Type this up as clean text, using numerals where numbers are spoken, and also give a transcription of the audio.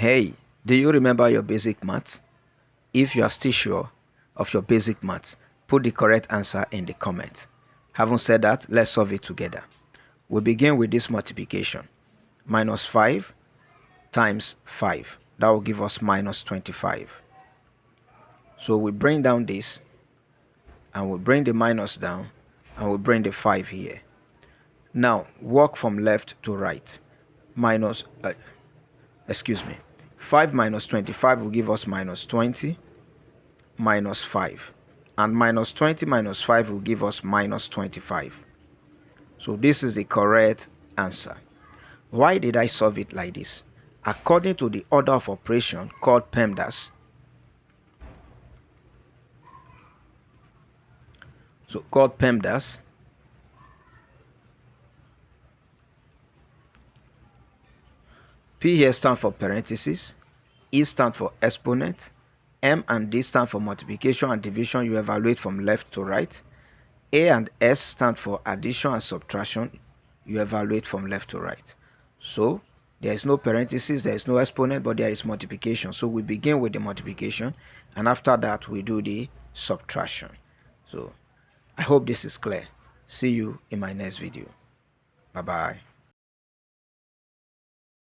Hey, do you remember your basic maths? If you are still sure of your basic maths, put the correct answer in the comment. Having said that, let's solve it together. We begin with this multiplication. Minus 5 times 5. That will give us minus 25. So we bring down this, and we bring the minus down, and we bring the 5 here. Now, work from left to right. Minus, excuse me, 5 minus 25 will give us minus 20 minus 5, and minus 20 minus 5 will give us minus 25. So this is the correct answer. Why did I solve it like this? According to the order of operation called pemdas. So called pemdas, P here stands for parentheses, E stands for exponent, M and D stand for multiplication and division. You evaluate from left to right. A and S stand for addition and subtraction. You evaluate from left to right. So there is no parentheses, there is no exponent, but there is multiplication. So we begin with the multiplication, and after that we do the subtraction. So I hope this is clear. See you in my next video. Bye bye.